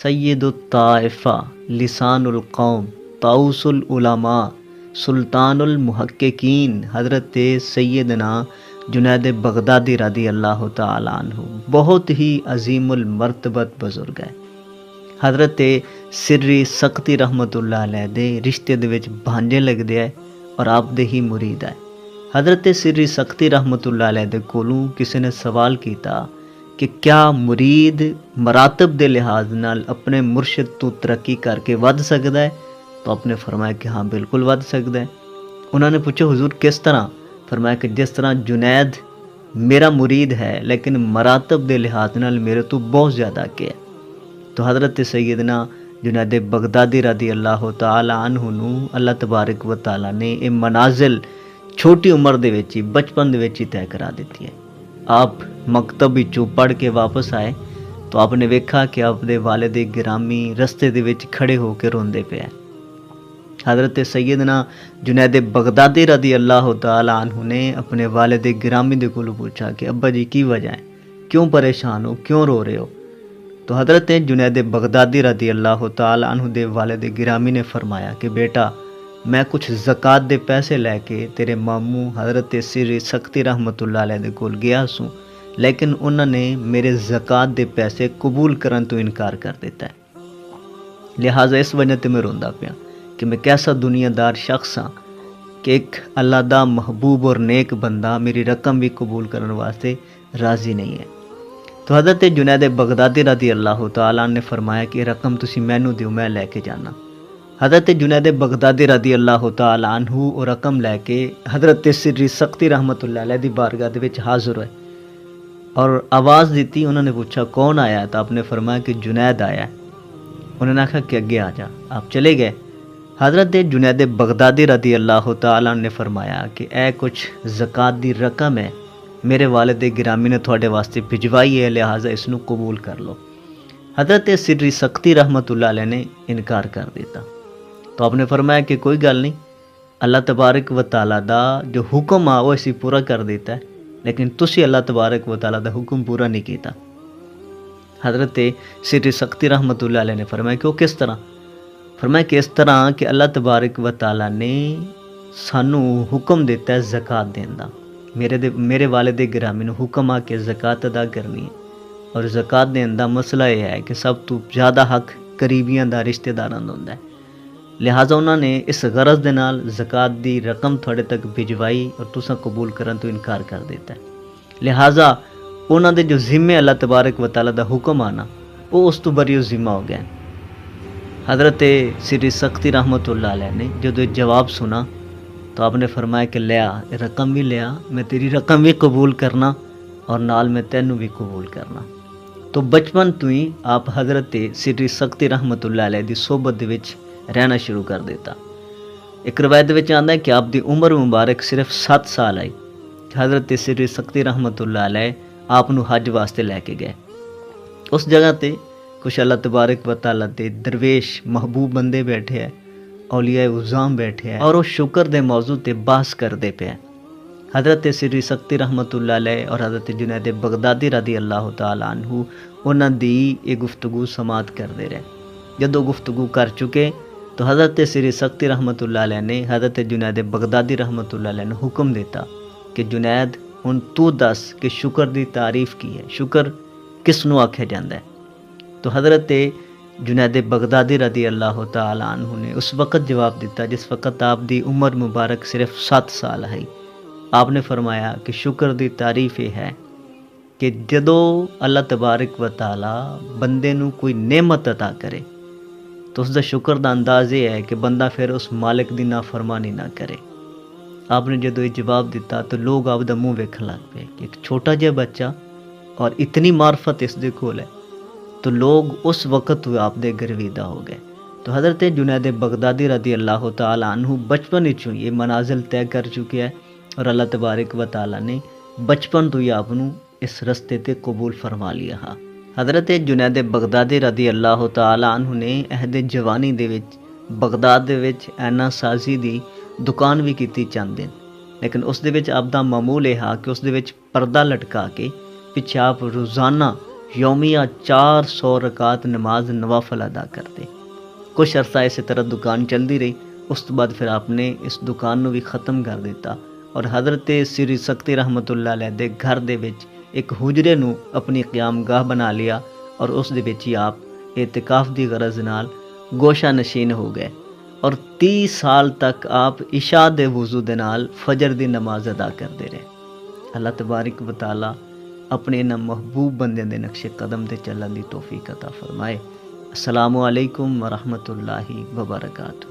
سید الطائفہ، لسان القوم، طاؤس العلماء، سلطان المحققین حضرت سیدنا جنید بغدادی رضی اللہ تعالیٰ عنہ بہت ہی عظیم المرتبت بزرگ ہے۔ حضرت سری سختی رحمت اللہ علیہ دے رشتے دے وچ بھانجے لگدے ہے اور آپ دے ہی مرید ہے۔ حضرت سری سختی رحمت اللہ علیہ دے کولوں کسی نے سوال کیتا کہ کیا مرید مراتب دے لحاظ نال اپنے مرشد تو ترقی کر کے ود سکدا ہے؟ تو آپ نے فرمایا کہ ہاں بالکل ود سکدا ہے۔ انہوں نے پوچھا حضور کس طرح؟ فرمایا کہ جس طرح جنید میرا مرید ہے لیکن مراتب دے لحاظ نال میرے تو بہت زیادہ آگے ہے۔ تو حضرت سیدنا جنید بغدادی رضی اللہ تعالی عنہ نو اللہ تبارک و تعالی نے یہ منازل چھوٹی عمر دے وچ بچپن دے وچ طے کرا دیتی ہے۔ آپ مکتب وچوں پڑھ کے واپس آئے تو آپ نے ویکھا کہ آپ دے والد گرامی رستے دے وچ کھڑے ہو کے روندے پے ہیں۔ حضرت سیدنا جنید بغدادی رضی اللہ تعالی عنہ نے اپنے والد گرامی دے کولوں پوچھا کہ ابا جی کی وجہ ہے، کیوں پریشان ہو، کیوں رو رہے ہو؟ تو حضرت جنید بغدادی رضی اللہ تعالی عنہ دے والد گرامی نے فرمایا کہ بیٹا میں کچھ زکوٰۃ دے پیسے لے کے تیرے ماموں حضرت سری سختی رحمت اللہ علیہ دے کول گیا سوں، لیکن انہوں نے میرے زکوٰۃ دے پیسے قبول کرن تو انکار کر دیتا ہے، لہٰذا اس وجہ تے میں روندا پیا کہ میں کیسا دنیا دار شخص ہاں کہ ایک اللہ دا محبوب اور نیک بندہ میری رقم بھی قبول کرنے واسطے راضی نہیں ہے۔ تو حضرت جنید بغدادی رضی اللہ تعالیٰ نے فرمایا کہ رقم تسی مینوں دیو، میں لے کے جانا۔ حضرت جنید بغدادی رضی اللہ تعالیٰ عنہ اور رقم لے کے حضرت سری سختی رحمت اللہ علیہ دی بارگاہ دے وچ حاضر ہوئے اور آواز دیتی۔ انہوں نے پوچھا کون آیا ہے؟ تو آپ نے فرمایا کہ جنید آیا ہے۔ انہوں نے کہا کہ اگے آ جا، آپ چلے گئے۔ حضرت جنید بغدادی رضی اللہ تعالیٰ نے فرمایا کہ اے کچھ زکوٰۃ دی رقم ہے، میرے والد گرامی نے تھوڑے واسطے بھجوائی ہے، لہٰذا اس نو قبول کر لو۔ حضرت سری سختی رحمت اللہ علیہ نے انکار کر دیتا۔ تو آپ نے فرمایا کہ کوئی گل نہیں، اللہ تبارک و تعالیٰ دا جو حکم آ وہ اسی پورا کر دیتا ہے، لیکن تسی اللہ تبارک و تعالیٰ دا حکم پورا نہیں کیتا۔ حضرت سری سختی رحمت اللہ علیہ نے فرمایا کہ وہ کس طرح؟ فرمایا کہ اس طرح کہ اللہ تبارک و تعالیٰ نے سانو حکم دیتا ہے زکوٰۃ دین دا، میرے والد گرامی نے حکم آ کے زکوٰۃ ادا کرنی ہے، اور زکوٰۃ دین دا مسئلہ یہ ہے کہ سب تو زیادہ حق قریبیاں دا رشتہ داراں دا ہوندا ہے، لہٰذا انہوں نے اس غرض دے نال زکوٰۃ دی رقم تھوڑے تک بھجوائی اور تساں قبول کرن تو انکار کر دیتا ہے، لہٰذا انہوں دے جو ذمے اللہ تبارک و تعالیٰ دا حکم آنا وہ اس تو بری ذمہ ہو گئے۔ حضرت سری سختی رحمت اللہ علیہ نے جدو جواب سنا تو آپ نے فرمایا کہ لیا رقم بھی لیا، میں تیری رقم بھی قبول کرنا اور نال میں تینوں بھی قبول کرنا۔ تو بچپن تو ہی آپ حضرت سری سختی رحمت اللہ علیہ دی صحبت دے وچ رہنا شروع کر دیتا۔ ایک روایت وچ آندا ہے کہ آپ دی عمر مبارک صرف 7 سال آئی، حضرت سری سختی رحمت اللہ علیہ آپ نو حج واسطے لے کے گئے۔ اس جگہ تے کچھ اللہ تبارک و تعالیٰ دے درویش محبوب بندے بیٹھے ہیں، اولیاء عظام بیٹھے ہیں اور وہ شکر دے موضوع تے بحث کردے پے ہیں۔ حضرت سری سختی رحمت اللہ علیہ اور حضرت جنید بغدادی رضی اللہ تعالیٰ عنہ انہاں دی یہ گفتگو سماعت کردے رہے۔ جدو گفتگو کر چکے تو حضرت سری سختی رحمت اللہ علیہ نے حضرت جنید بغدادی رحمت اللہ علیہ نے حکم دیتا کہ جنید ہن تو دس کہ شکر دی تعریف کی ہے، شکر کس نو آکھیا جاندا ہے؟ تو حضرت جنید بغدادی رضی اللہ تعالیٰ عنہ نے اس وقت جواب دیتا جس وقت آپ دی عمر مبارک صرف 7 سال ہے۔ آپ نے فرمایا کہ شکر دی تعریف یہ ہے کہ جدو اللہ تبارک و تعالیٰ بندے نو کوئی نعمت عطا کرے تو اس دا شکر دا انداز یہ ہے کہ بندہ پھر اس مالک دی نافرمانی نہ کرے۔ آپ نے جدو یہ جواب دیتا تو لوگ آپ دا منہ ویکھن لگ پے کہ ایک چھوٹا جہا بچہ اور اتنی معرفت اس دے کول ہے، تو لوگ اس وقت آپ دے گرویدہ ہو گئے۔ تو حضرت جنید بغدادی رضی اللہ تعالیٰ عنہ بچپن ہی یہ منازل طے کر چکے ہیں اور اللہ تبارک و تعالیٰ نے بچپن تو ہی آپ اس رستے تے قبول فرما لیا۔ حضرت جنید بغدادی رضی اللہ تعالیٰ عنہ نے عہد جوانی دے وچ بغداد دے وچ اینا سازی دی دکان بھی کیتی چند دن، لیکن اس دے وچ آپ دا معمول یہ کہ اس دے وچ پردہ لٹکا کے پیچھے آپ روزانہ یومیہ 400 رکعت نماز نوافل ادا کرتے۔ کچھ عرصہ اسی طرح دکان چلتی رہی، اس تو بعد پھر آپ نے اس دکان نو بھی ختم کر دیتا اور حضرت سری سکتی رحمت اللہ علیہ دے گھر دے وچ ایک حجرے نو اپنی قیام گاہ بنا لیا اور اس دے وچ ہی آپ اعتکاف دی غرض نال گوشہ نشین ہو گئے اور 30 سال تک آپ عشاء دے وضو دے نال فجر دی نماز ادا کرتے رہے۔ اللہ تبارک و تعالی اپنے انہاں محبوب بندے دے نقش قدم تے چلن دی توفیق عطا فرمائے۔ السلام علیکم ورحمۃ اللہ وبرکاتہ۔